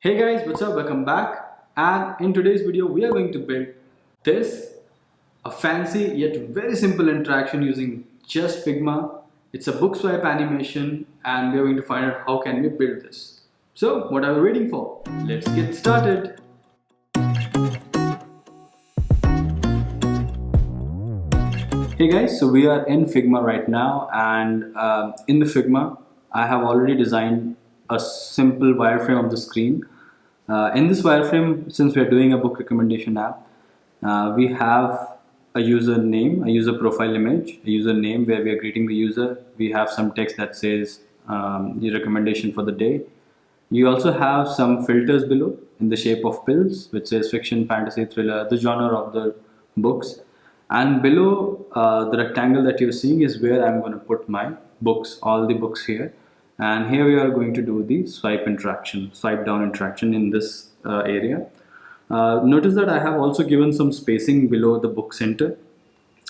Hey guys, what's up? Welcome back. And in today's video, we are going to build this a fancy yet very simple interaction using just Figma. It's a book swipe animation, and we are going to find out how can we build this. So, what are we waiting for? Let's get started. Hey guys, so we are in Figma right now, and in the Figma, I have already designed a simple wireframe of the screen. In this wireframe, since we are doing a book recommendation app, we have a user name, a user profile image, a user name where we are greeting the user. We have some text that says the recommendation for the day. You also have some filters below in the shape of pills, which says fiction, fantasy, thriller, the genre of the books. And below the rectangle that you're seeing is where I'm going to put my books, all the books here. And here we are going to do the swipe interaction, swipe down interaction in this area. Notice that I have also given some spacing below the book center,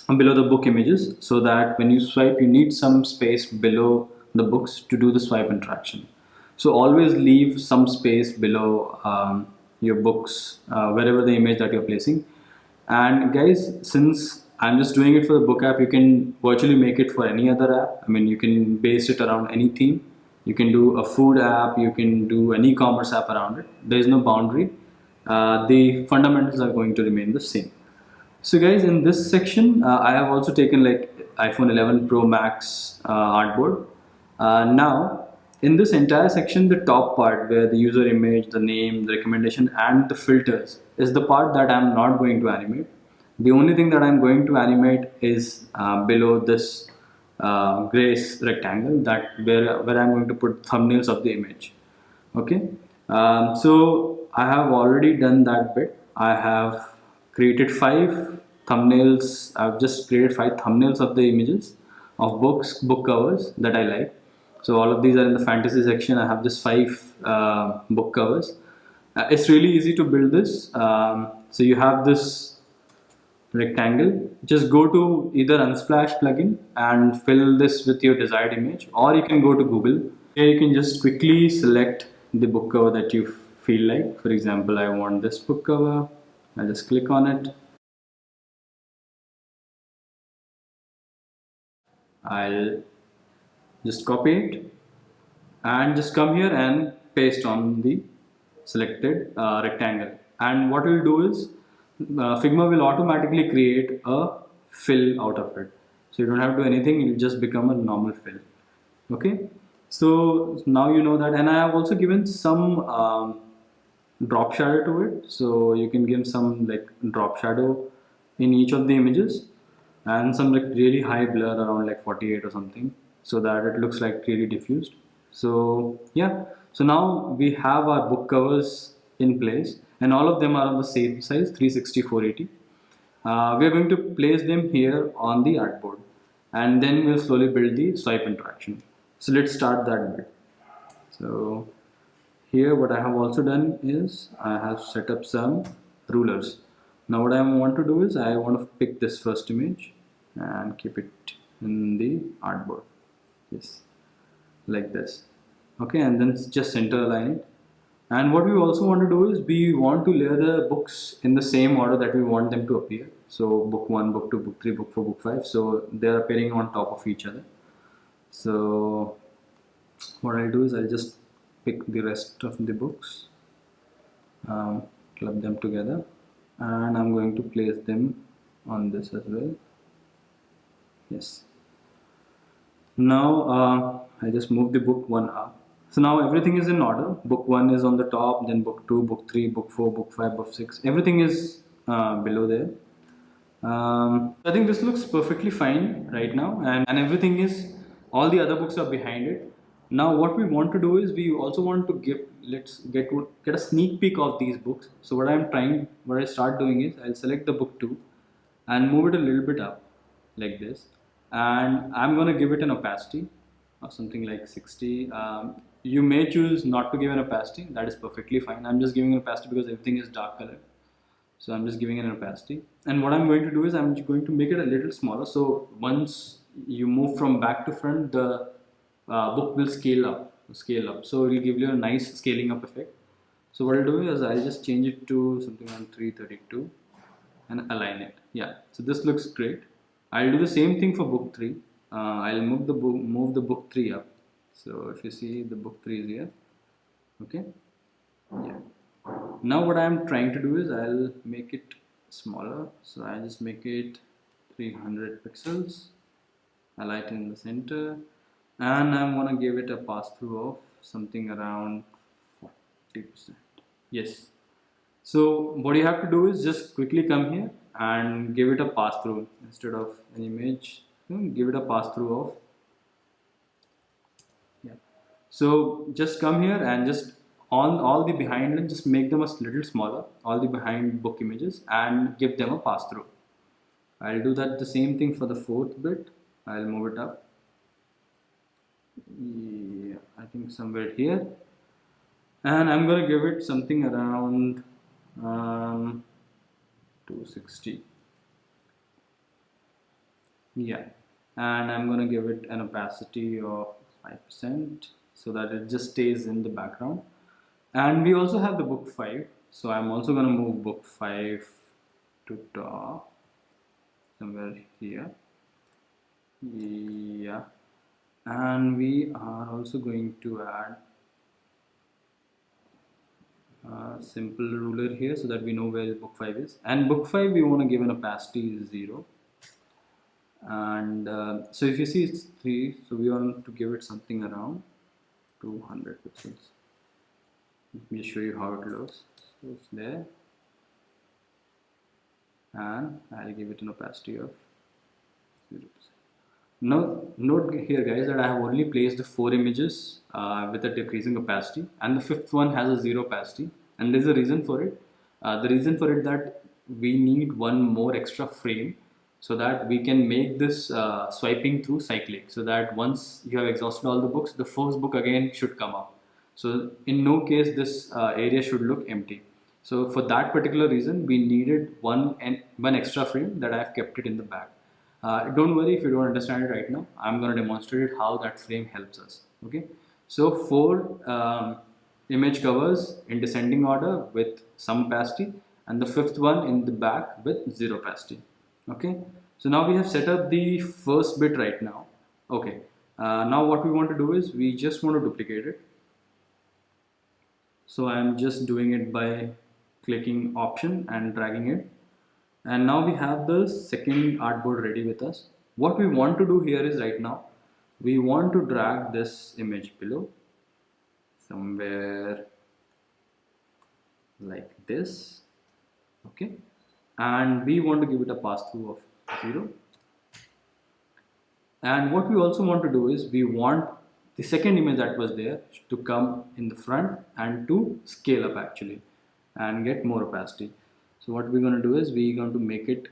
below the book images, so that when you swipe, you need some space below the books to do the swipe interaction. So always leave some space below your books, wherever the image that you're placing. And guys, since I'm just doing it for the book app, you can virtually make it for any other app. I mean, you can base it around any theme. You can do a food app, you can do an e-commerce app around it. There is no boundary. The fundamentals are going to remain the same. So guys, in this section, I have also taken like iPhone 11 Pro Max artboard. Now, in this entire section, the top part where the user image, the name, the recommendation, and the filters is the part that I'm not going to animate. The only thing that I'm going to animate is below this gray rectangle, that where I'm going to put thumbnails of the image. Okay, so I have already done that bit. I have created 5 thumbnails. I've just created 5 thumbnails of the images of books, book covers that I like. So all of these are in the fantasy section. I have just 5 book covers. It's really easy to build this. So you have this rectangle. Just go to either Unsplash plugin and fill this with your desired image, or you can go to Google. Here you can just quickly select the book cover that you feel like. For example, I want this book cover. I'll just click on it. I'll just copy it and just come here and paste on the selected rectangle. And what we'll do is Figma will automatically create a fill out of it. So you don't have to do anything, it will just become a normal fill. Okay, so now you know that. And I have also given some drop shadow to it, so you can give some like drop shadow in each of the images, and some like really high blur around like 48 or something, so that it looks like really diffused. So yeah, so now we have our book covers in place, and all of them are on the same size, 360 480. We are going to place them here on the artboard, and then we'll slowly build the swipe interaction. So let's start that bit. So here what I have also done is I have set up some rulers. Now what I want to do is I want to pick this first image and keep it in the artboard. Yes, like this. Okay, and then just center align it. And what we also want to do is we want to layer the books in the same order that we want them to appear. So book 1, book 2, book 3, book 4, book 5. So they're appearing on top of each other. So what I'll do is I'll just pick the rest of the books, club them together, and I'm going to place them on this as well. Yes. Now I just move the book 1 up. So now everything is in order. Book 1 is on the top, then book 2, book 3, book 4, book 5, book 6. Everything is below there. I think this looks perfectly fine right now, and everything is, all the other books are behind it. Now what we want to do is we also want to get a sneak peek of these books. So what I start doing is I'll select the book 2 and move it a little bit up like this, and I'm going to give it an opacity of something like 60. You may choose not to give an opacity, that is perfectly fine. I'm just giving an opacity because everything is dark color. So I'm just giving it an opacity, and what I'm going to do is I'm going to make it a little smaller, so once you move from back to front, the book will scale up, so it will give you a nice scaling up effect. So what I'll do is I'll just change it to something around 332 and align it. Yeah, so this looks great. I'll do the same thing for book 3. I'll move the book 3 up. So if you see, the book 3 is here. Okay. Yeah. Now what I'm trying to do is I'll make it smaller. So I just make it 300 pixels. Highlight it in the center, and I'm gonna give it a pass through of something around 40%. Yes. So what you have to do is just quickly come here and give it a pass through instead of an image. Give it a pass through of, yeah. So just come here and just on all the behind lines, just make them a little smaller, all the behind book images, and give them a pass through. I'll do that the same thing for the fourth bit. I'll move it up. Yeah, I think somewhere here, and I'm gonna give it something around 260. Yeah, and I'm gonna give it an opacity of 5% so that it just stays in the background. And we also have the book 5, so I'm also gonna move book 5 to top somewhere here. Yeah, and we are also going to add simple ruler here so that we know where book 5 is. And book 5 we want to give an opacity 0, and so if you see it's 3, so we want to give it something around 200 pixels. Let me show you how it looks. So it's there, and I'll give it an opacity of 0%. Now note here guys that I have only placed the 4 images with a decreasing opacity, and the 5th one has a 0 opacity, and there's a reason for it. The reason for it that we need one more extra frame so that we can make this swiping through cyclic, so that once you have exhausted all the books, the first book again should come up. So in no case this area should look empty. So for that particular reason we needed one extra frame that I have kept it in the back. Don't worry if you don't understand it right now. I'm going to demonstrate how that frame helps us. Okay, so 4 image covers in descending order with some opacity, and the 5th one in the back with 0 opacity. Okay, so now we have set up the first bit right now. Okay, now what we want to do is we just want to duplicate it. So I'm just doing it by clicking option and dragging it. And now we have the second artboard ready with us. What we want to do here is right now we want to drag this image below somewhere like this. Okay, and we want to give it a pass through of 0. And what we also want to do is we want the second image that was there to come in the front and to scale up actually and get more opacity. So what we're going to do is we're going to make it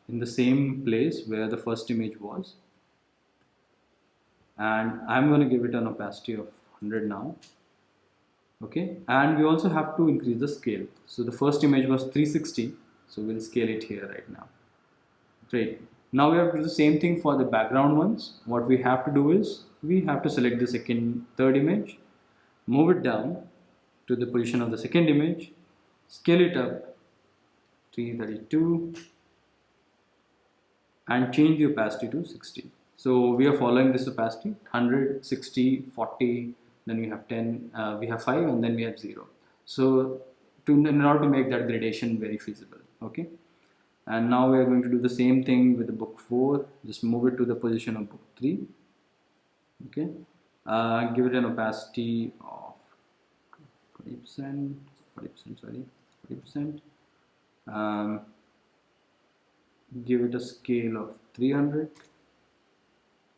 in the same place where the first image was, and I'm going to give it an opacity of 100 now. Okay, and we also have to increase the scale. So the first image was 360, so we'll scale it here right now. Great. Now we have to do the same thing for the background ones. What we have to do is we have to select the third image, move it down to the position of the second image, scale it up 332, and change the opacity to 60. So we are following this opacity 100, 60, 40, then we have 10, we have 5, and then we have 0. So in order to make that gradation very feasible. Okay, and now we are going to do the same thing with the book 4. Just move it to the position of book 3. Okay, give it an opacity of 20%, 40%, sorry, 40%. Give it a scale of 300,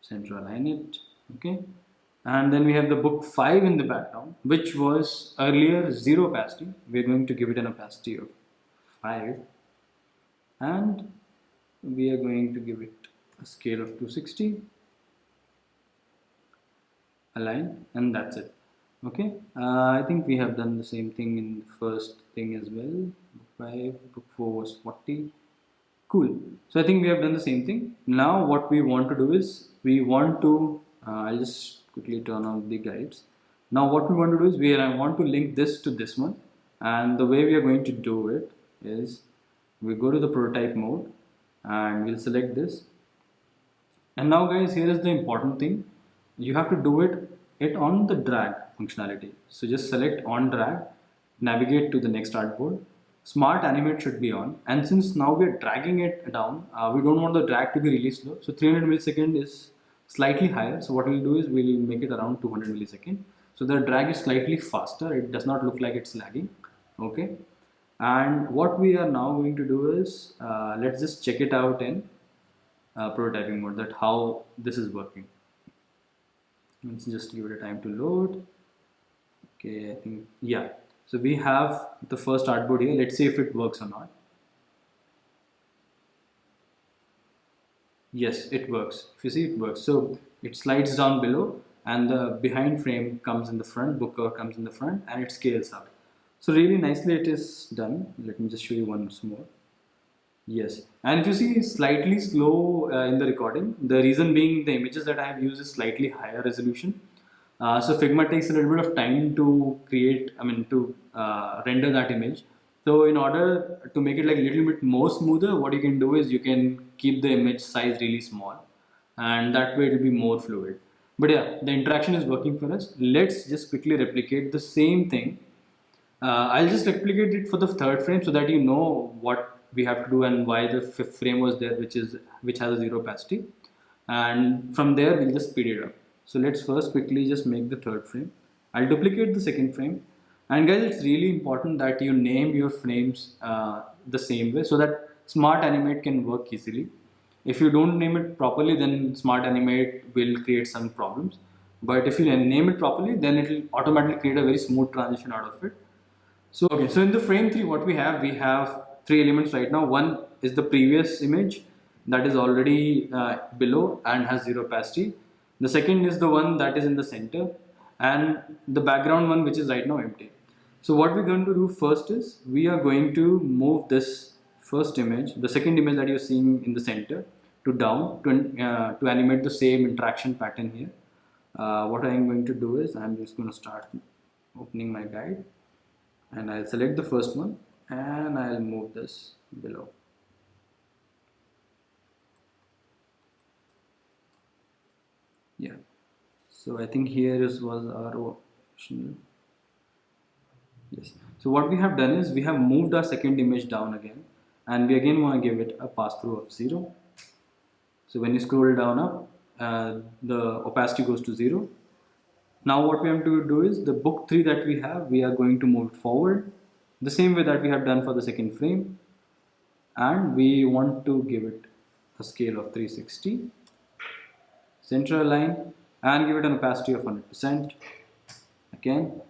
center align it. Okay, and then we have the book 5 in the background, which was earlier 0 opacity. We're going to give it an opacity of 5, and we are going to give it a scale of 260, align, and that's it. Okay, I think we have done the same thing in the first thing as well. Book 5, book 4 was 40. Cool. So I think we have done the same thing. Now what we want to do is we want to I'll just quickly turn on the guides. Now what we want to do is I want to link this to this one, and the way we are going to do it is we go to the prototype mode and we'll select this. And now guys, here is the important thing. You have to do it on the drag functionality. So just select on drag, navigate to the next artboard. Smart animate should be on. And since now we're dragging it down, we don't want the drag to be really slow. So 300 millisecond is slightly higher. So what we'll do is we'll make it around 200 millisecond. So the drag is slightly faster. It does not look like it's lagging. Okay. And what we are now going to do is let's just check it out in prototyping mode, that how this is working. Let's just give it a time to load. Okay, I think, yeah. So we have the first artboard here. Let's see if it works or not. Yes, it works. If you see, it works. So it slides down below and the behind frame comes in the front, book cover comes in the front, and it scales up. So really nicely it is done. Let me just show you once more. Yes, and if you see slightly slow in the recording, the reason being the images that I have used is slightly higher resolution. So Figma takes a little bit of time to create, to render that image. So in order to make it like a little bit more smoother, what you can do is you can keep the image size really small, and that way it will be more fluid. But yeah, the interaction is working for us. Let's just quickly replicate the same thing. I'll just replicate it for the third frame so that you know what we have to do and why the fifth frame was there, which has a zero opacity. And from there we'll just speed it up. So let's first quickly just make the third frame. I'll duplicate the second frame. And guys, it's really important that you name your frames the same way so that Smart Animate can work easily. If you don't name it properly, then Smart Animate will create some problems. But if you name it properly, then it will automatically create a very smooth transition out of it. So okay, so in the frame 3, what we have three elements right now. One is the previous image that is already below and has zero opacity. The second is the one that is in the center, and the background one which is right now empty. So what we're going to do first is we are going to move this first image, the second image that you're seeing in the center, to down to animate the same interaction pattern here. What I'm going to do is I'm just going to start opening my guide, and I'll select the first one and I'll move this below. Yeah, so I think here was our option. Yes, so what we have done is we have moved our second image down again, and we again want to give it a pass through of 0. So when you scroll down up, the opacity goes to 0. Now what we have to do is the book 3 that we are going to move it forward the same way that we have done for the second frame, and we want to give it a scale of 360, center align, and give it an opacity of 100%. Again,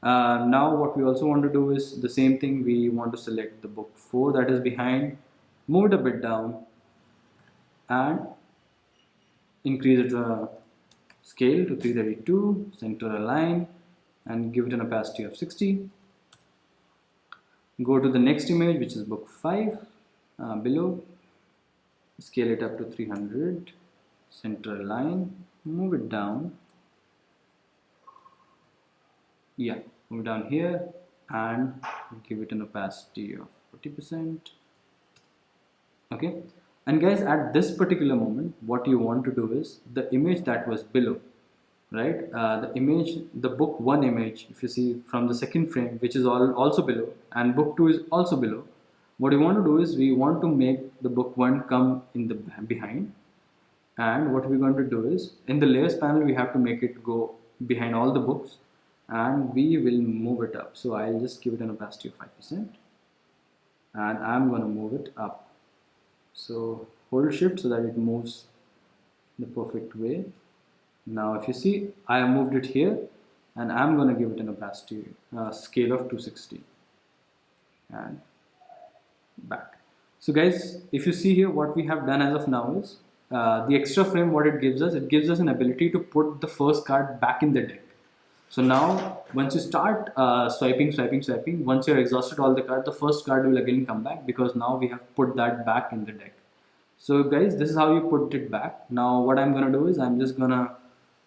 now what we also want to do is the same thing. We want to select the book 4 that is behind, move it a bit down, and increase its scale to 332, center align, and give it an opacity of 60. Go to the next image, which is book 5 below, scale it up to 300, center align, move it down, move it down here, and give it an opacity of 40%. Okay, and guys, at this particular moment what you want to do is the image that was below, right, the book 1 image, if you see from the second frame, which is also below, and book 2 is also below, what we want to do is we want to make the book 1 come in the behind, and what we're going to do is in the layers panel we have to make it go behind all the books, and we will move it up. So I'll just give it an opacity of 5%, and I'm going to move it up. So hold shift so that it moves the perfect way. Now if you see, I have moved it here, and I'm going to give it an opacity scale of 260 and back. So guys, if you see here, what we have done as of now is the extra frame, what it gives us an ability to put the first card back in the deck. So now once you start swiping, once you're exhausted all the cards, the first card will again come back because now we have put that back in the deck. So guys, this is how you put it back. Now what I'm gonna do is I'm just gonna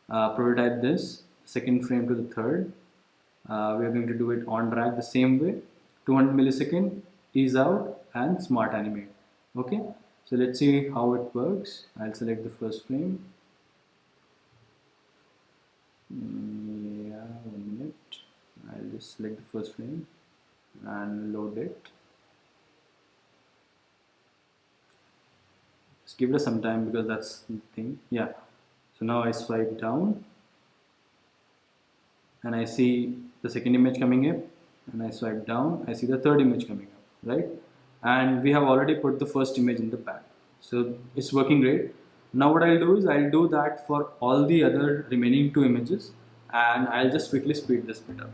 prototype this second frame to the third. We are going to do it on drag the same way. 200 millisecond, ease out, and smart animate. Okay, so let's see how it works. I'll select the first frame. Yeah, 1 minute. I'll just select the first frame and load it. Just give it some time because that's the thing. Yeah, so now I swipe down and I see the second image coming up, and I swipe down, I see the third image coming up, right? And we have already put the first image in the back, so it's working great. Now what I'll do is I'll do that for all the other remaining two images, and I'll just quickly speed this bit up.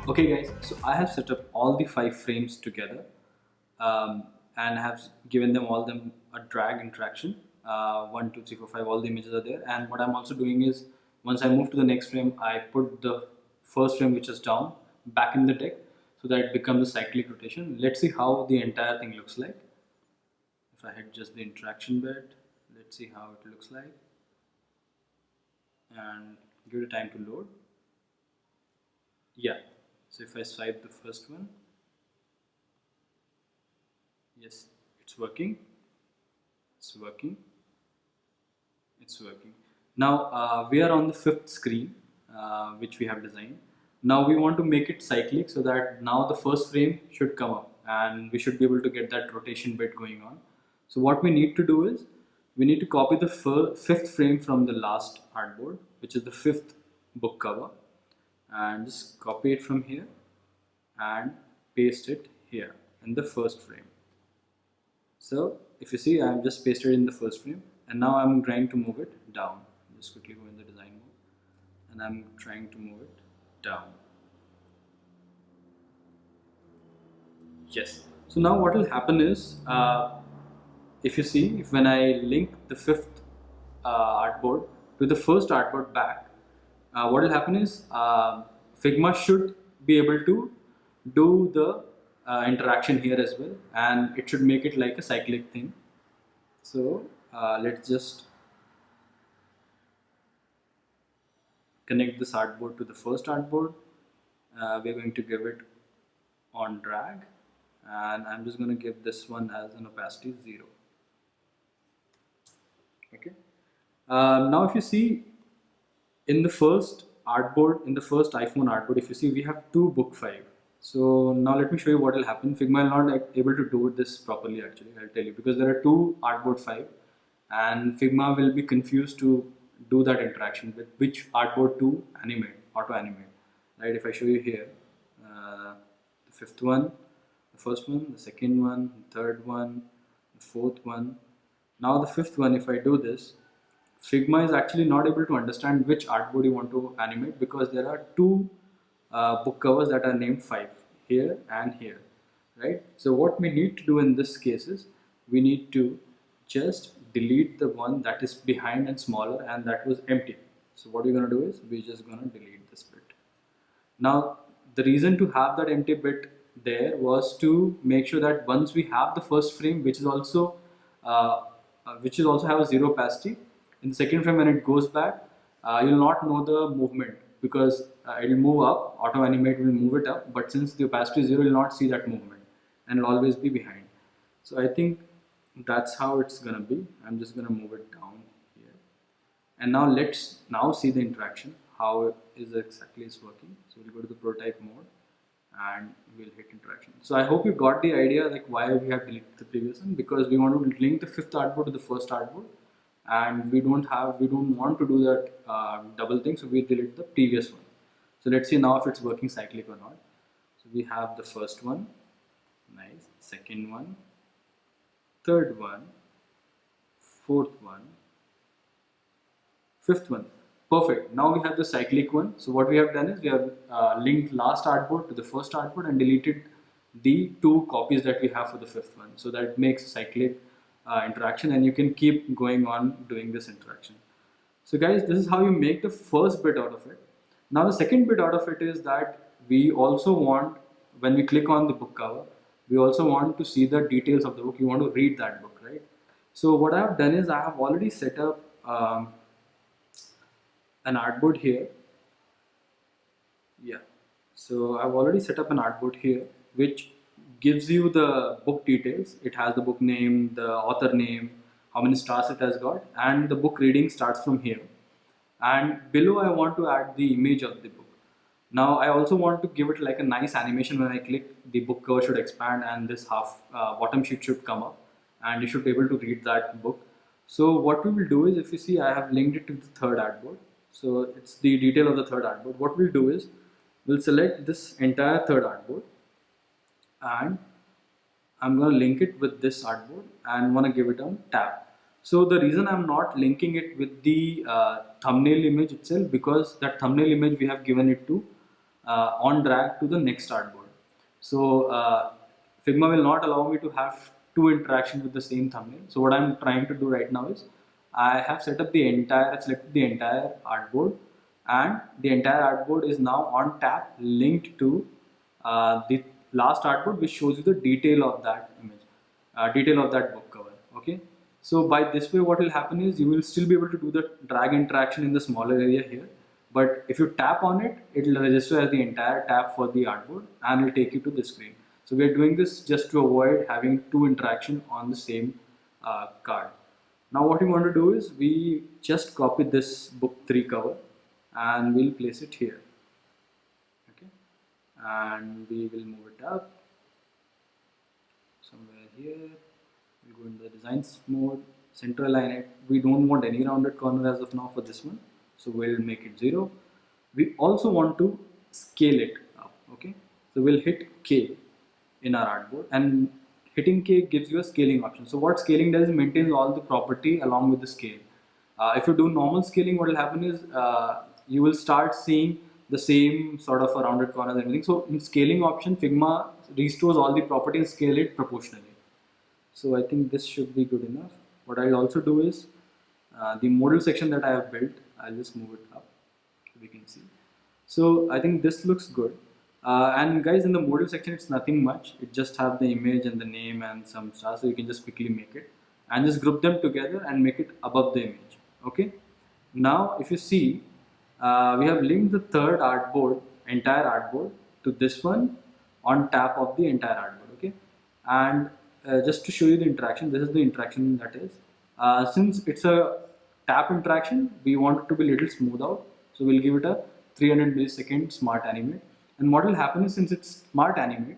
Okay guys, so I have set up all the 5 frames together, and have given them all a drag interaction. 1, 2, 3, 4, 5, all the images are there. And what I'm also doing is, once I move to the next frame, I put the first frame which is down back in the deck so that it becomes a cyclic rotation. Let's see how the entire thing looks like. If I hit just the interaction bit, let's see how it looks like, and give it time to load. Yeah, so if I swipe the first one, yes, it's working, it's working, it's working. Now we are on the 5th screen which we have designed. Now we want to make it cyclic so that now the first frame should come up and we should be able to get that rotation bit going on. So what we need to do is, we need to copy the 5th frame from the last artboard, which is the 5th book cover, and just copy it from here and paste it here in the first frame. So if you see, I'm just pasted in the first frame, and now I'm trying to move it down. Just quickly go in the design mode, and I'm trying to move it down. Yes. So now what will happen is, if you see, if when I link the 5th artboard to the first artboard back, what will happen is Figma should be able to do the interaction here as well, and it should make it like a cyclic thing. So let's just connect this artboard to the first artboard. We're going to give it on drag, and I'm just going to give this one as an opacity 0. Okay. Now if you see, in the first artboard, in the first iPhone artboard, if you see, we have 2 book 5. So now let me show you what will happen. Figma is not able to do this properly actually, I'll tell you, because there are 2 artboard 5 and Figma will be confused to do that interaction with which artboard to animate, auto animate, right? If I show you here, the 5th one, the first one, the second one, the third one, the 4th one. Now the 5th one, if I do this, Figma is actually not able to understand which artboard you want to animate, because there are 2 book covers that are named 5 here and here, right? So what we need to do in this case is, we need to just delete the one that is behind and smaller and that was empty. So what we're going to do is, we're just going to delete this bit. Now the reason to have that empty bit there was to make sure that once we have the first frame, which is also have a 0 opacity, in the second frame when it goes back, you'll not know the movement, because it will move up, auto animate will move it up, but since the opacity is 0, you'll not see that movement and it'll always be behind. So I think that's how it's gonna be. I'm just gonna move it down here, and now let's see the interaction, how it is exactly is working. So we'll go to the prototype mode and we'll hit interaction. So I hope you got the idea, like why we have deleted the previous one, because we want to link the 5th artboard to the first artboard, and we don't want to do that double thing, so we delete the previous one. So let's see now if it's working cyclic or not. So we have the first one, Nice. Second one, third one, fourth one, fifth one. Perfect. Now we have the cyclic one. So what we have done is we have linked last artboard to the first artboard and deleted the two copies that we have for the fifth one. So that makes cyclic interaction, and you can keep going on doing this interaction. So guys, this is how you make the first bit out of it. Now the second bit out of it is that we also want, when we click on the book cover, we also want to see the details of the book. You want to read that book, right? So what I have done is I have already set up an artboard here. Yeah, so I've already set up an artboard here which gives you the book details. It has the book name, the author name, how many stars it has got, and the book reading starts from here. And below I want to add the image of the book. Now I also want to give it like a nice animation. When I click, the book cover should expand and this half bottom sheet should come up and you should be able to read that book. So what we will do is, if you see, I have linked it to the third artboard. So it's the detail of the third artboard. What we'll do is we'll select this entire third artboard and I'm going to link it with this artboard and want to give it a tab. So the reason I'm not linking it with the thumbnail image itself, because that thumbnail image we have given it to on drag to the next artboard. So Figma will not allow me to have two interactions with the same thumbnail. So what I'm trying to do right now is I have set up the entire, I've selected the entire artboard, and the entire artboard is now on tab linked to the last artboard, which shows you the detail of that image, detail of that book cover. Okay. So by this way, what will happen is you will still be able to do the drag interaction in the smaller area here. But if you tap on it, it will register as the entire tab for the artboard and will take you to the screen. So we are doing this just to avoid having two interaction on the same card. Now what we want to do is we just copy this book 3 cover and we'll place it here. Okay, and we will move it up somewhere here. We'll go into the designs mode, center align it. We don't want any rounded corner as of now for this one, so we'll make it 0. We also want to scale it up. Okay, so we'll hit K in our artboard, and hitting K gives you a scaling option. So what scaling does is maintains all the property along with the scale. If you do normal scaling, what will happen is you will start seeing the same sort of rounded corners and everything. So in scaling option, Figma restores all the property and scale it proportionally. So I think this should be good enough. What I'll also do is the modal section that I have built, I'll just move it up so we can see. So I think this looks good. And guys, in the modal section, it's nothing much. It just have the image and the name and some stars, so you can just quickly make it and just group them together and make it above the image. Okay. Now, if you see, we have linked the third artboard, entire artboard, to this one on top of the entire artboard. Okay, and just to show you the interaction, this is the interaction that is. Since it's a tap interaction, we want it to be a little smooth out, so we'll give it a 300 millisecond smart animate. And what will happen is, since it's smart animate,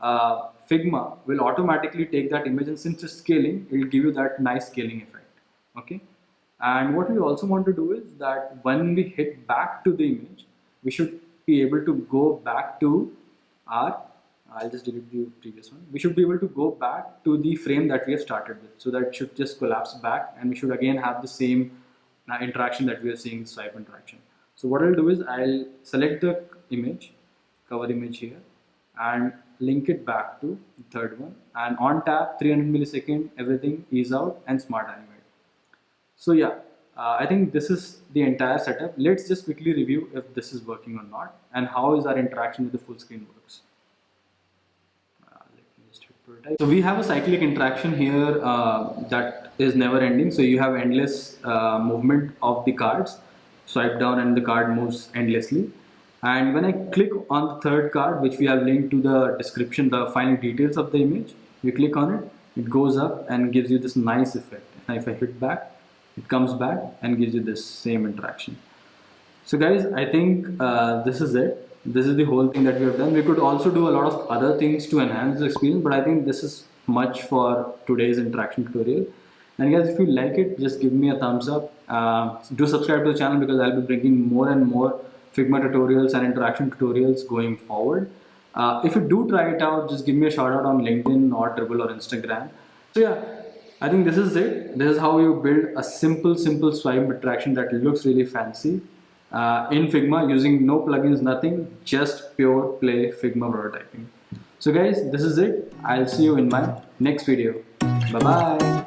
Figma will automatically take that image, and since it's scaling, it will give you that nice scaling effect. Okay. And what we also want to do is that when we hit back to the image, we should be able to go back to our, I'll just delete the previous one. We should be able to go back to the frame that we have started with. So that it should just collapse back, and we should again have the same interaction that we are seeing, swipe interaction. So what I'll do is I'll select the image, cover image here, and link it back to the third one, and on tap 300 millisecond, everything ease out and smart animate. So yeah, I think this is the entire setup. Let's just quickly review if this is working or not, and how is our interaction with the full screen works. Let me just hit prototype. So we have a cyclic interaction here that is never ending. So you have endless movement of the cards. Swipe down and the card moves endlessly. And when I click on the third card, which we have linked to the description, the final details of the image, you click on it, it goes up and gives you this nice effect. And if I hit back, it comes back and gives you this same interaction. So guys, I think this is it. This is the whole thing that we have done. We could also do a lot of other things to enhance the experience, but I think this is much for today's interaction tutorial. And guys, if you like it, just give me a thumbs up. Do subscribe to the channel, because I'll be bringing more and more Figma tutorials and interaction tutorials going forward. If you do try it out, just give me a shout out on LinkedIn or Dribble or Instagram. So yeah, I think this is it. This is how you build a simple swipe interaction that looks really fancy in Figma using no plugins, nothing, just pure play Figma prototyping. So guys, this is it. I'll see you in my next video. Bye bye.